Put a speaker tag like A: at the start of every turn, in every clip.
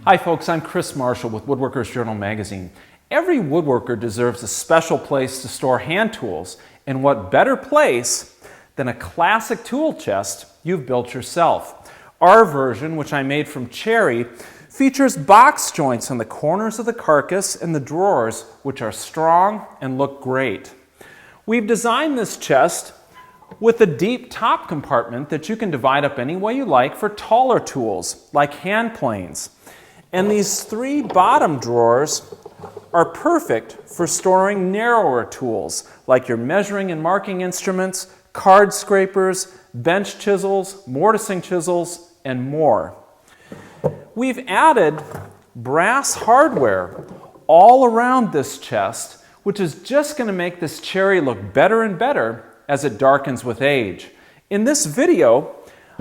A: Hi folks, I'm Chris Marshall with Woodworker's Journal magazine. Every woodworker deserves a special place to store hand tools, and what better place than a classic tool chest you've built yourself. Our version, which I made from cherry, features box joints on the corners of the carcass and the drawers, which are strong and look great. We've designed this chest with a deep top compartment that you can divide up any way you like for taller tools, like hand planes. And these three bottom drawers are perfect for storing narrower tools, like your measuring and marking instruments, card scrapers, bench chisels, mortising chisels, and more. We've added brass hardware all around this chest, which is just going to make this cherry look better and better as it darkens with age. In this video,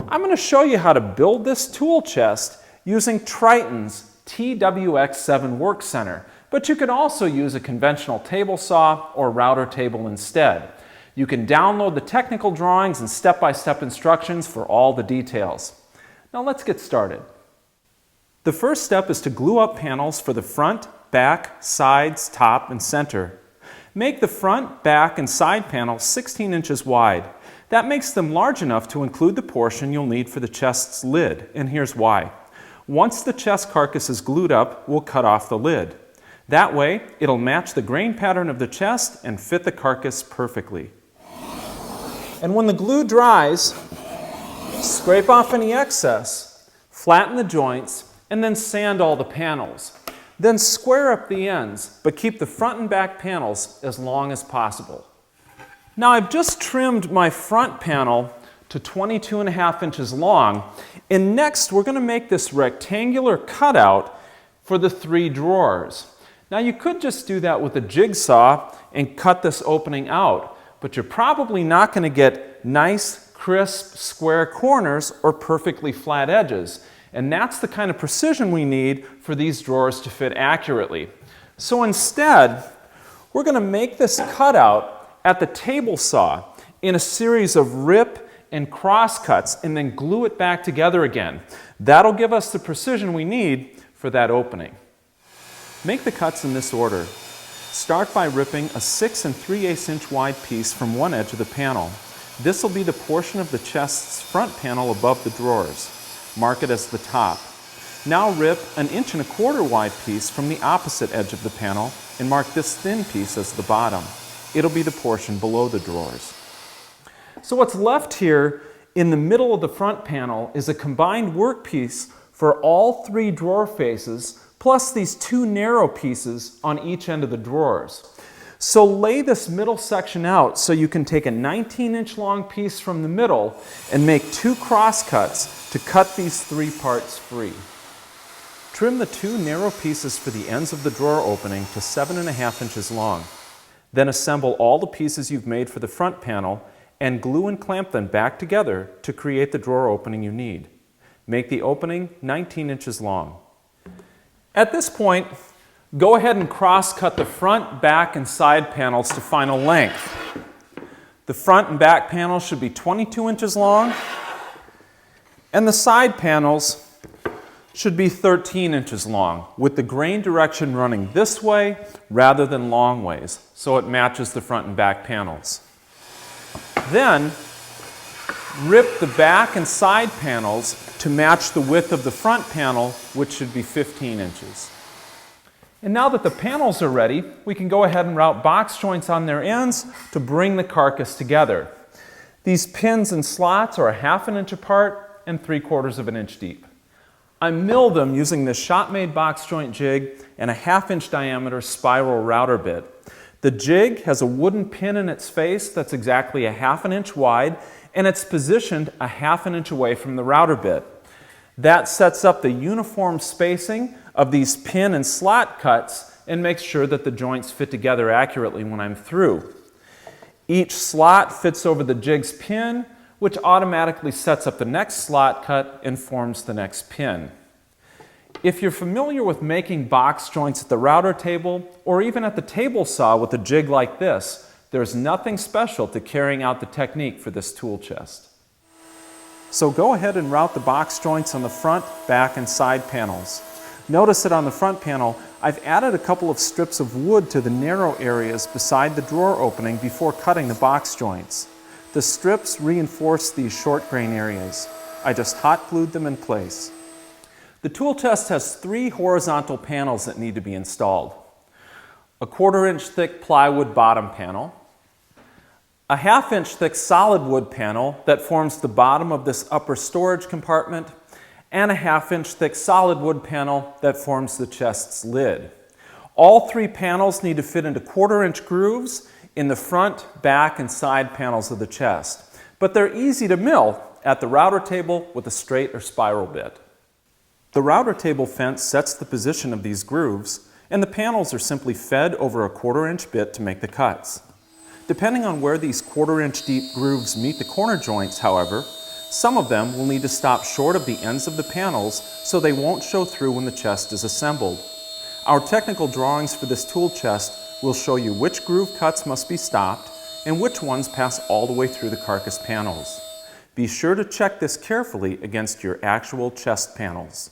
A: I'm going to show you how to build this tool chest using Triton's TWX7 Work Center, but you can also use a conventional table saw or router table instead. You can download the technical drawings and step-by-step instructions for all the details. Now let's get started. The first step is to glue up panels for the front, back, sides, top, and center. Make the front, back, and side panels 16 inches wide. That makes them large enough to include the portion you'll need for the chest's lid, and here's why. Once the chest carcass is glued up, we'll cut off the lid. That way, it'll match the grain pattern of the chest and fit the carcass perfectly. And when the glue dries, scrape off any excess, flatten the joints, and then sand all the panels. Then square up the ends, but keep the front and back panels as long as possible. Now I've just trimmed my front panel to 22.5 inches long, and next we're going to make this rectangular cutout for the three drawers. Now you could just do that with a jigsaw and cut this opening out, but you're probably not going to get nice, crisp, square corners or perfectly flat edges. And that's the kind of precision we need for these drawers to fit accurately. So instead, we're going to make this cutout at the table saw in a series of rip and cross cuts and then glue it back together again. That'll give us the precision we need for that opening. Make the cuts in this order. Start by ripping a 6 3/8 inch wide piece from one edge of the panel. This will be the portion of the chest's front panel above the drawers. Mark it as the top. Now rip an 1.25 inch wide piece from the opposite edge of the panel and mark this thin piece as the bottom. It'll be the portion below the drawers. So what's left here in the middle of the front panel is a combined workpiece for all three drawer faces, plus these two narrow pieces on each end of the drawers. So lay this middle section out so you can take a 19-inch long piece from the middle and make two cross cuts to cut these three parts free. Trim the two narrow pieces for the ends of the drawer opening to 7.5 inches long. Then assemble all the pieces you've made for the front panel and glue and clamp them back together to create the drawer opening you need. Make the opening 19 inches long. At this point, go ahead and cross-cut the front, back, and side panels to final length. The front and back panels should be 22 inches long, and the side panels should be 13 inches long, with the grain direction running this way rather than long ways, so it matches the front and back panels. Then, rip the back and side panels to match the width of the front panel, which should be 15 inches. And now that the panels are ready, we can go ahead and route box joints on their ends to bring the carcass together. These pins and slots are 1/2 inch apart and 3/4 inch deep. I mill them using this shop-made box joint jig and a 1/2 inch diameter spiral router bit. The jig has a wooden pin in its face that's exactly 1/2 inch wide, and it's positioned 1/2 inch away from the router bit. That sets up the uniform spacing of these pin and slot cuts and makes sure that the joints fit together accurately when I'm through. Each slot fits over the jig's pin, which automatically sets up the next slot cut and forms the next pin. If you're familiar with making box joints at the router table or even at the table saw with a jig like this, there's nothing special to carrying out the technique for this tool chest. So go ahead and route the box joints on the front, back, and side panels. Notice that on the front panel, I've added a couple of strips of wood to the narrow areas beside the drawer opening before cutting the box joints. The strips reinforce these short grain areas. I just hot glued them in place. The tool chest has 3 horizontal panels that need to be installed. A 1/4 inch thick plywood bottom panel, a 1/2 inch thick solid wood panel that forms the bottom of this upper storage compartment, and a 1/2 inch thick solid wood panel that forms the chest's lid. All 3 panels need to fit into 1/4 inch grooves in the front, back, and side panels of the chest, but they're easy to mill at the router table with a straight or spiral bit. The router table fence sets the position of these grooves, and the panels are simply fed over a 1/4 inch bit to make the cuts. Depending on where these 1/4 inch deep grooves meet the corner joints, however, some of them will need to stop short of the ends of the panels so they won't show through when the chest is assembled. Our technical drawings for this tool chest will show you which groove cuts must be stopped and which ones pass all the way through the carcass panels. Be sure to check this carefully against your actual chest panels.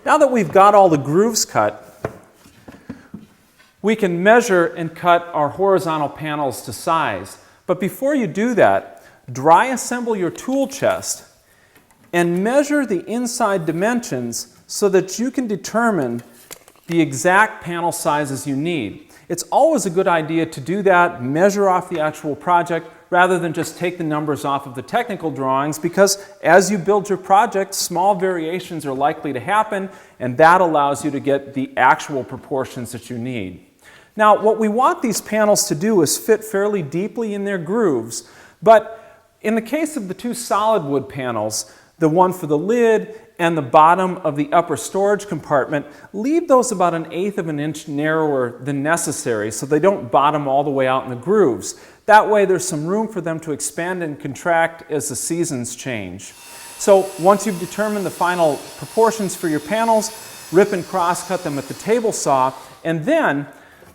A: Now that we've got all the grooves cut, we can measure and cut our horizontal panels to size. But before you do that, dry assemble your tool chest and measure the inside dimensions so that you can determine the exact panel sizes you need. It's always a good idea to do that, measure off the actual project, rather than just take the numbers off of the technical drawings, because as you build your project, small variations are likely to happen, and that allows you to get the actual proportions that you need. Now, what we want these panels to do is fit fairly deeply in their grooves, but in the case of the 2 solid wood panels, the one for the lid and the bottom of the upper storage compartment, leave those about 1/8 of an inch narrower than necessary so they don't bottom all the way out in the grooves. That way there's some room for them to expand and contract as the seasons change. So once you've determined the final proportions for your panels, rip and cross cut them at the table saw, and then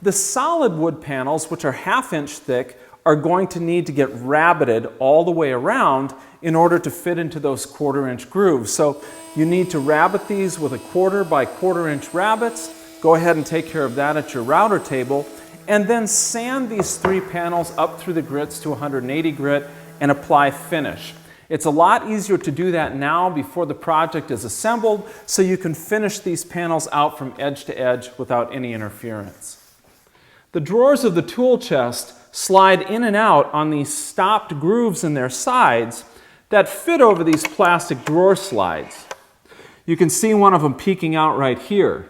A: the solid wood panels, which are 1/2 inch thick, are going to need to get rabbited all the way around in order to fit into those 1/4 inch grooves. So you need to rabbit these with a 1/4 by 1/4 inch rabbets. Go ahead and take care of that at your router table, and then sand these 3 panels up through the grits to 180 grit and apply finish. It's a lot easier to do that now before the project is assembled, so you can finish these panels out from edge to edge without any interference. The drawers of the tool chest slide in and out on these stopped grooves in their sides that fit over these plastic drawer slides. You can see one of them peeking out right here.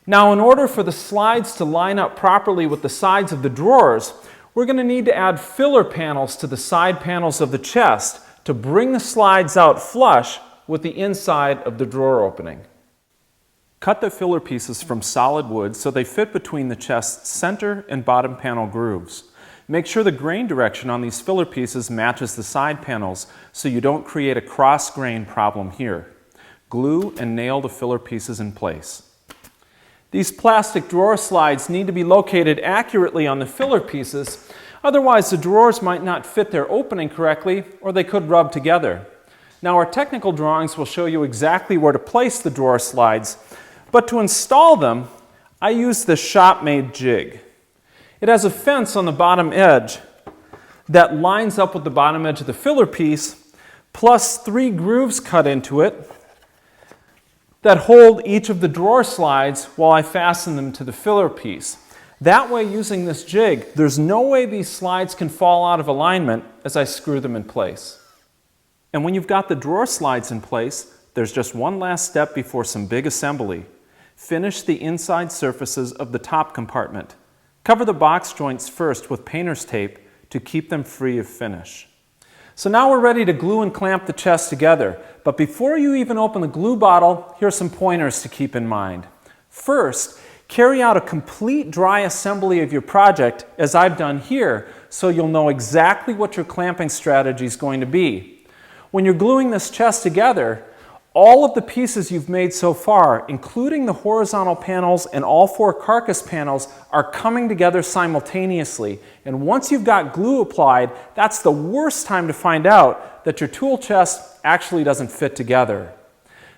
A: Now, in order for the slides to line up properly with the sides of the drawers, we're going to need to add filler panels to the side panels of the chest to bring the slides out flush with the inside of the drawer opening. Cut the filler pieces from solid wood so they fit between the chest's center and bottom panel grooves. Make sure the grain direction on these filler pieces matches the side panels so you don't create a cross grain problem here. Glue and nail the filler pieces in place. These plastic drawer slides need to be located accurately on the filler pieces, otherwise the drawers might not fit their opening correctly or they could rub together. Now, our technical drawings will show you exactly where to place the drawer slides, but to install them, I use this shop-made jig. It has a fence on the bottom edge that lines up with the bottom edge of the filler piece, plus 3 grooves cut into it that hold each of the drawer slides while I fasten them to the filler piece. That way, using this jig, there's no way these slides can fall out of alignment as I screw them in place. And when you've got the drawer slides in place, there's just one last step before some big assembly. Finish the inside surfaces of the top compartment. Cover the box joints first with painter's tape to keep them free of finish. So now we're ready to glue and clamp the chest together. But before you even open the glue bottle, here's some pointers to keep in mind. First, carry out a complete dry assembly of your project, as I've done here, so you'll know exactly what your clamping strategy is going to be. When you're gluing this chest together, all of the pieces you've made so far, including the horizontal panels and all 4 carcass panels, are coming together simultaneously. And once you've got glue applied, that's the worst time to find out that your tool chest actually doesn't fit together.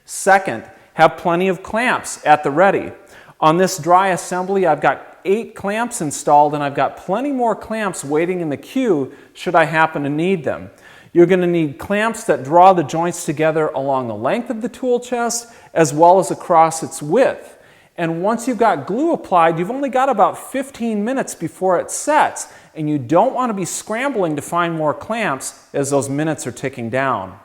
A: Second, Have plenty of clamps at the ready. On this dry assembly, I've got 8 clamps installed, and I've got plenty more clamps waiting in the queue should I happen to need them. You're going to need clamps that draw the joints together along the length of the tool chest as well as across its width. And once you've got glue applied, you've only got about 15 minutes before it sets, and you don't want to be scrambling to find more clamps as those minutes are ticking down.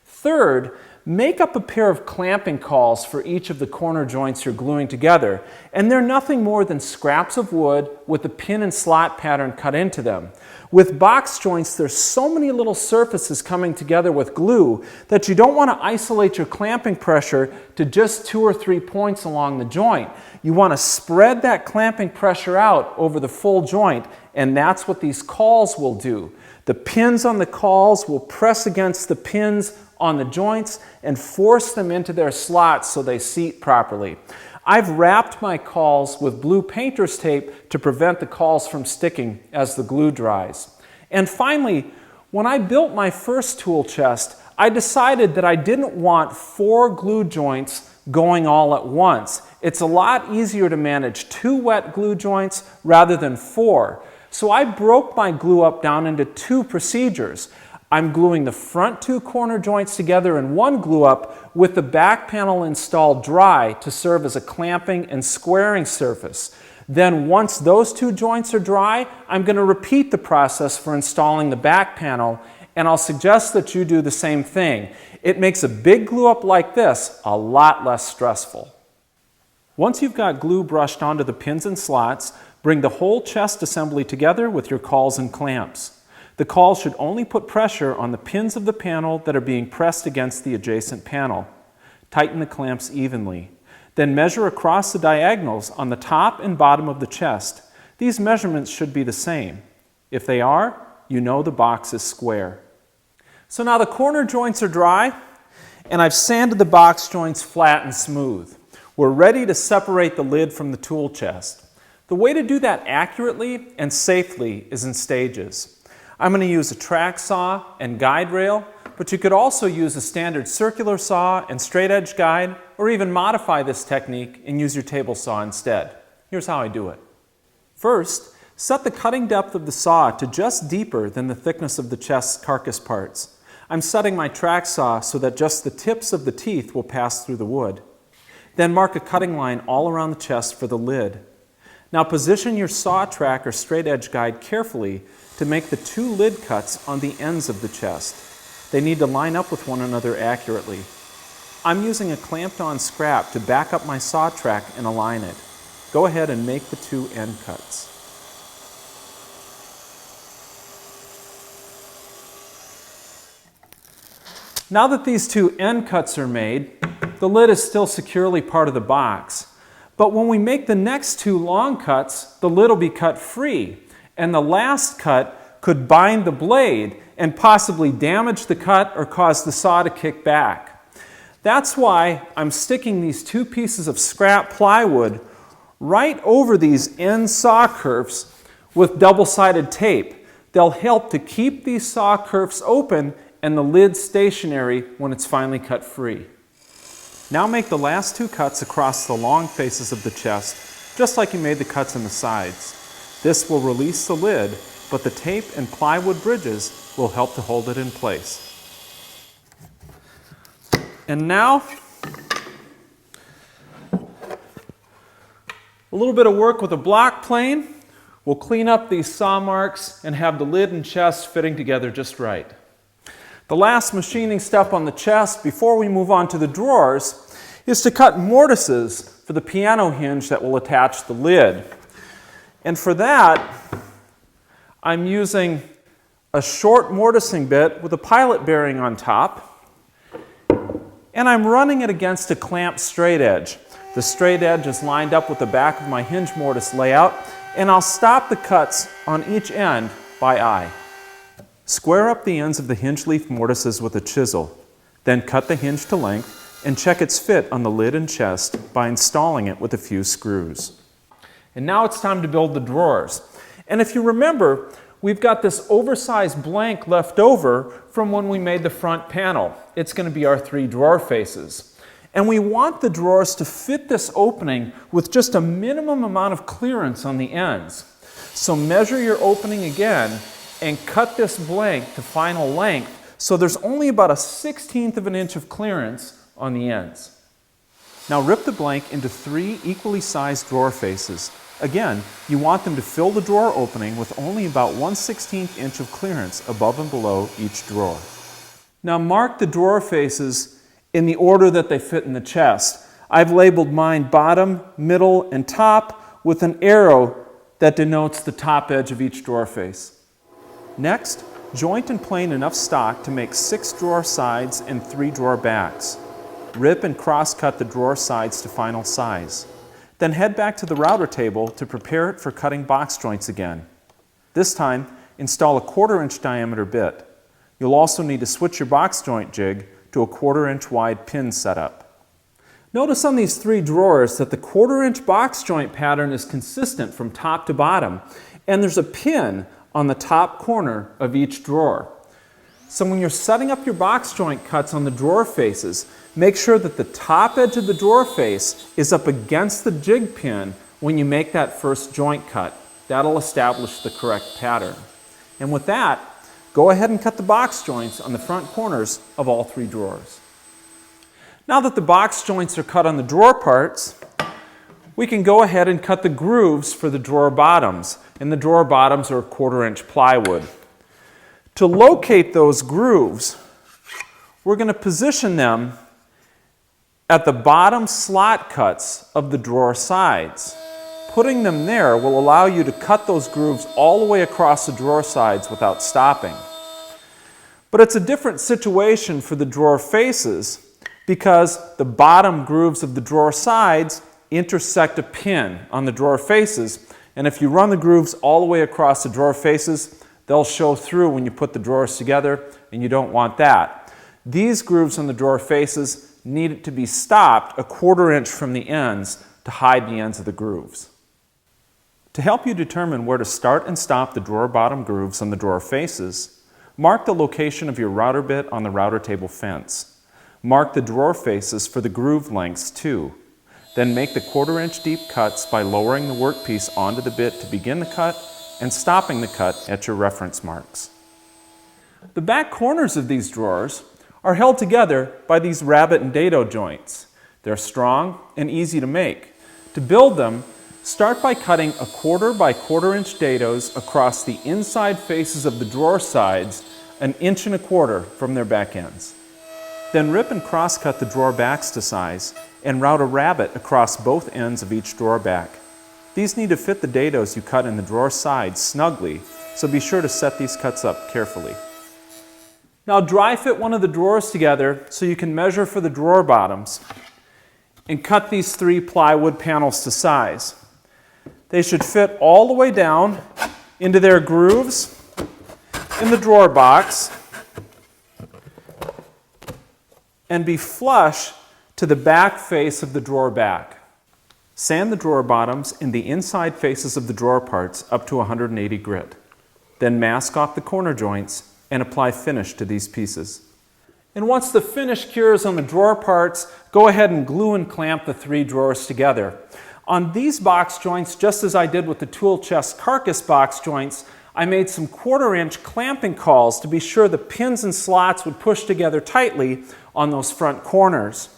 A: Third, make up a pair of clamping cauls for each of the corner joints you're gluing together, and they're nothing more than scraps of wood with a pin and slot pattern cut into them. With box joints, there's so many little surfaces coming together with glue that you don't want to isolate your clamping pressure to just 2 or 3 points along the joint. You want to spread that clamping pressure out over the full joint, and that's what these cauls will do. The pins on the cauls will press against the pins on the joints and force them into their slots so they seat properly. I've wrapped my cauls with blue painter's tape to prevent the cauls from sticking as the glue dries. And finally, when I built my first tool chest, I decided that I didn't want 4 glue joints going all at once. It's a lot easier to manage 2 wet glue joints rather than 4. So I broke my glue up down into 2 procedures. I'm gluing the front 2 corner joints together in one glue up with the back panel installed dry to serve as a clamping and squaring surface. Then once those 2 joints are dry, I'm going to repeat the process for installing the back panel, and I'll suggest that you do the same thing. It makes a big glue up like this a lot less stressful. Once you've got glue brushed onto the pins and slots, bring the whole chest assembly together with your cauls and clamps. The cauls should only put pressure on the pins of the panel that are being pressed against the adjacent panel. Tighten the clamps evenly. Then measure across the diagonals on the top and bottom of the chest. These measurements should be the same. If they are, you know the box is square. So now the corner joints are dry, and I've sanded the box joints flat and smooth. We're ready to separate the lid from the tool chest. The way to do that accurately and safely is in stages. I'm going to use a track saw and guide rail, but you could also use a standard circular saw and straight edge guide, or even modify this technique and use your table saw instead. Here's how I do it. First, set the cutting depth of the saw to just deeper than the thickness of the chest's carcass parts. I'm setting my track saw so that just the tips of the teeth will pass through the wood. Then mark a cutting line all around the chest for the lid. Now position your saw track or straight edge guide carefully to make the 2 lid cuts on the ends of the chest. They need to line up with one another accurately. I'm using a clamped on scrap to back up my saw track and align it. Go ahead and make the 2 end cuts. Now that these 2 end cuts are made, the lid is still securely part of the box. But when we make the next 2 long cuts, the lid will be cut free, and the last cut could bind the blade and possibly damage the cut or cause the saw to kick back. That's why I'm sticking these 2 pieces of scrap plywood right over these end saw kerfs with double-sided tape. They'll help to keep these saw kerfs open and the lid stationary when it's finally cut free. Now make the last 2 cuts across the long faces of the chest, just like you made the cuts in the sides. This will release the lid, but the tape and plywood bridges will help to hold it in place. And now, a little bit of work with a block plane. We'll clean up these saw marks and have the lid and chest fitting together just right. The last machining step on the chest before we move on to the drawers is to cut mortises for the piano hinge that will attach the lid. And for that, I'm using a short mortising bit with a pilot bearing on top, and I'm running it against a clamped straight edge. The straight edge is lined up with the back of my hinge mortise layout, and I'll stop the cuts on each end by eye. Square up the ends of the hinge leaf mortises with a chisel. Then cut the hinge to length and check its fit on the lid and chest by installing it with a few screws. And now it's time to build the drawers. And if you remember, we've got this oversized blank left over from when we made the front panel. It's going to be our 3 drawer faces. And we want the drawers to fit this opening with just a minimum amount of clearance on the ends. So measure your opening again and cut this blank to final length so there's only about a 1/16 of an inch of clearance on the ends. Now rip the blank into 3 equally sized drawer faces. Again, you want them to fill the drawer opening with only about 1/16 inch of clearance above and below each drawer. Now mark the drawer faces in the order that they fit in the chest. I've labeled mine bottom, middle, and top with an arrow that denotes the top edge of each drawer face. Next, joint and plane enough stock to make 6 drawer sides and 3 drawer backs. Rip and cross-cut the drawer sides to final size. Then head back to the router table to prepare it for cutting box joints again. This time, install a 1/4 inch diameter bit. You'll also need to switch your box joint jig to a 1/4 inch wide pin setup. Notice on these 3 drawers that the 1/4 inch box joint pattern is consistent from top to bottom, and there's a pin on the top corner of each drawer. So when you're setting up your box joint cuts on the drawer faces, make sure that the top edge of the drawer face is up against the jig pin when you make that first joint cut. That'll establish the correct pattern. And with that, go ahead and cut the box joints on the front corners of all 3 drawers. Now that the box joints are cut on the drawer parts, we can go ahead and cut the grooves for the drawer bottoms. And the drawer bottoms are 1/4 inch plywood. To locate those grooves, we're going to position them at the bottom slot cuts of the drawer sides. Putting them there will allow you to cut those grooves all the way across the drawer sides without stopping. But it's a different situation for the drawer faces because the bottom grooves of the drawer sides intersect a pin on the drawer faces, and if you run the grooves all the way across the drawer faces, they'll show through when you put the drawers together, and you don't want that. These grooves on the drawer faces need to be stopped a 1/4 inch from the ends to hide the ends of the grooves. To help you determine where to start and stop the drawer bottom grooves on the drawer faces, mark the location of your router bit on the router table fence. Mark the drawer faces for the groove lengths too. Then make the 1/4 inch deep cuts by lowering the workpiece onto the bit to begin the cut and stopping the cut at your reference marks. The back corners of these drawers are held together by these rabbet and dado joints. They're strong and easy to make. To build them, start by cutting a 1/4 by 1/4 inch dados across the inside faces of the drawer sides 1 1/4 inch from their back ends. Then rip and cross-cut the drawer backs to size and route a rabbet across both ends of each drawer back. These need to fit the dados you cut in the drawer sides snugly, so be sure to set these cuts up carefully. Now dry fit one of the drawers together so you can measure for the drawer bottoms and cut these 3 plywood panels to size. They should fit all the way down into their grooves in the drawer box and be flush to the back face of the drawer back. Sand the drawer bottoms in the inside faces of the drawer parts up to 180 grit. Then mask off the corner joints and apply finish to these pieces. And once the finish cures on the drawer parts, go ahead and glue and clamp the 3 drawers together. On these box joints, just as I did with the tool chest carcass box joints, I made some 1/4 inch clamping cauls to be sure the pins and slots would push together tightly on those front corners.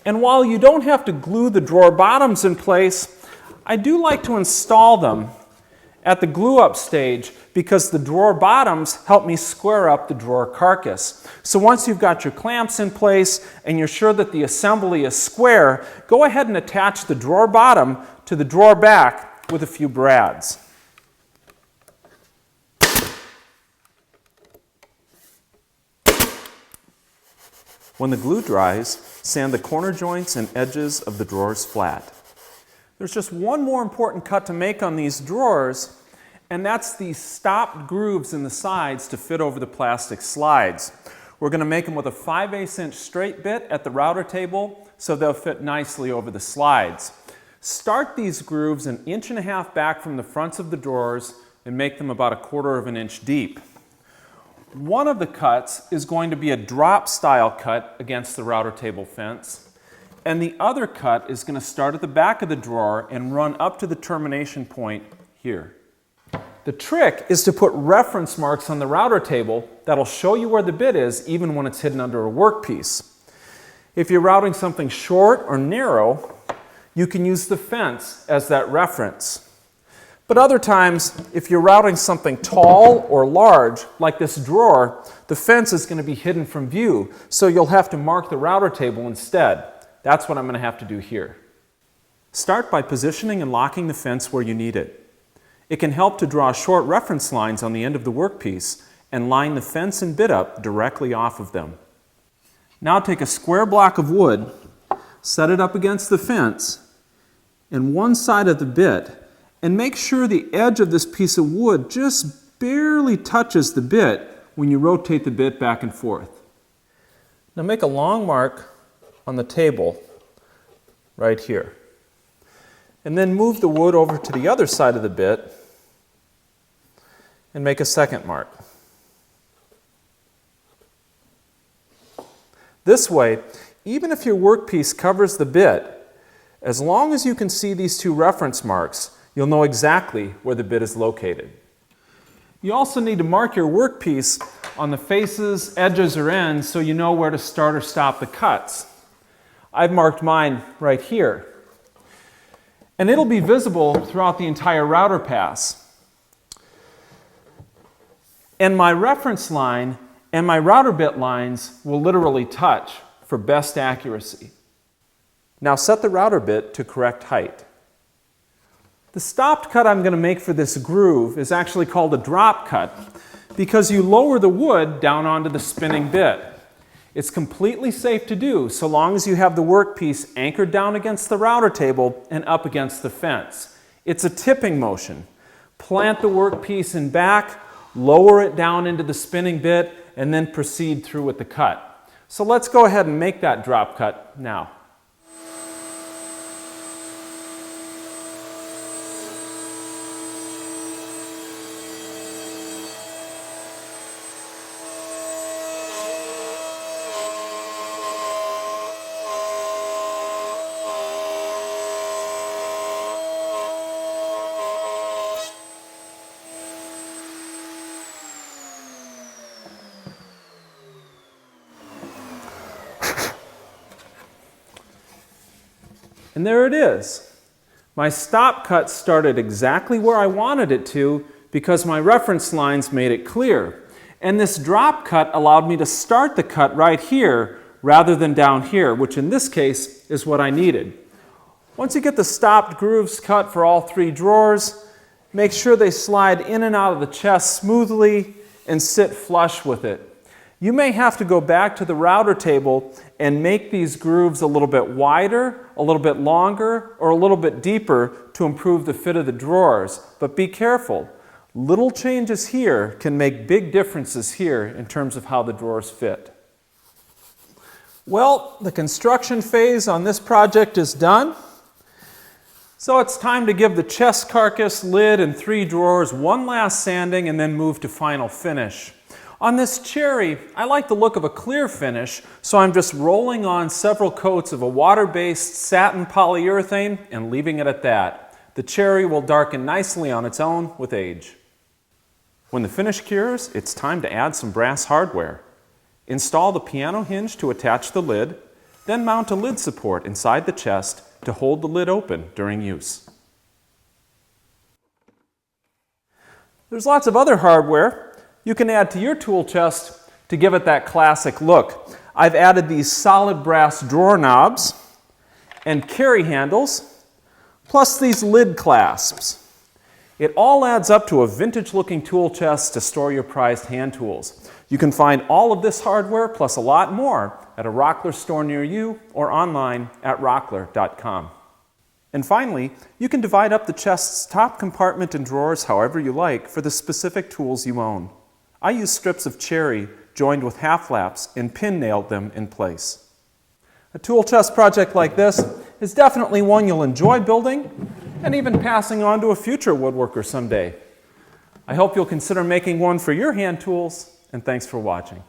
A: And while you don't have to glue the drawer bottoms in place, I do like to install them at the glue up stage because the drawer bottoms help me square up the drawer carcass. So once you've got your clamps in place and you're sure that the assembly is square, go ahead and attach the drawer bottom to the drawer back with a few brads. When the glue dries, sand the corner joints and edges of the drawers flat. There's just one more important cut to make on these drawers, and that's the stopped grooves in the sides to fit over the plastic slides. We're going to make them with a 5/8 inch straight bit at the router table so they'll fit nicely over the slides. Start these grooves 1.5 inches back from the fronts of the drawers and make them about 1/4 inch deep. One of the cuts is going to be a drop style cut against the router table fence. and the other cut is going to start at the back of the drawer and run up to the termination point here. The trick is to put reference marks on the router table that'll show you where the bit is even when it's hidden under a workpiece. If you're routing something short or narrow, you can use the fence as that reference. But other times, if you're routing something tall or large, like this drawer, the fence is going to be hidden from view, so you'll have to mark the router table instead. That's what I'm going to have to do here. Start by positioning and locking the fence where you need it. It can help to draw short reference lines on the end of the workpiece and line the fence and bit up directly off of them. Now take a square block of wood, set it up against the fence and one side of the bit, and make sure the edge of this piece of wood just barely touches the bit when you rotate the bit back and forth. Now make a long mark on the table right here. And then move the wood over to the other side of the bit and make a second mark. This way, even if your workpiece covers the bit, as long as you can see these two reference marks, you'll know exactly where the bit is located. You also need to mark your workpiece on the faces, edges, or ends so you know where to start or stop the cuts. I've marked mine right here. And it'll be visible throughout the entire router pass. And my reference line and my router bit lines will literally touch for best accuracy. Now set the router bit to correct height. The stopped cut I'm going to make for this groove is actually called a drop cut because you lower the wood down onto the spinning bit. It's completely safe to do so long as you have the workpiece anchored down against the router table and up against the fence. It's a tipping motion. Plant the workpiece in back, lower it down into the spinning bit, and then proceed through with the cut. So let's go ahead and make that drop cut now. And there it is. My stop cut started exactly where I wanted it to because my reference lines made it clear. And this drop cut allowed me to start the cut right here rather than down here, which in this case is what I needed. Once you get the stopped grooves cut for all three drawers, make sure they slide in and out of the chest smoothly and sit flush with it. You may have to go back to the router table and make these grooves a little bit wider, a little bit longer, or a little bit deeper to improve the fit of the drawers. But be careful. Little changes here can make big differences here in terms of how the drawers fit. Well, the construction phase on this project is done. So it's time to give the chest carcass, lid, and three drawers one last sanding and then move to final finish. On this cherry, I like the look of a clear finish, so I'm just rolling on several coats of a water-based satin polyurethane and leaving it at that. The cherry will darken nicely on its own with age. When the finish cures, it's time to add some brass hardware. Install the piano hinge to attach the lid, then mount a lid support inside the chest to hold the lid open during use. There's lots of other hardware you can add to your tool chest to give it that classic look. I've added these solid brass drawer knobs and carry handles, plus these lid clasps. It all adds up to a vintage-looking tool chest to store your prized hand tools. You can find all of this hardware plus a lot more at a Rockler store near you or online at rockler.com. And finally, you can divide up the chest's top compartment and drawers however you like for the specific tools you own. I use strips of cherry joined with half laps and pin nailed them in place. A tool chest project like this is definitely one you'll enjoy building and even passing on to a future woodworker someday. I hope you'll consider making one for your hand tools, and thanks for watching.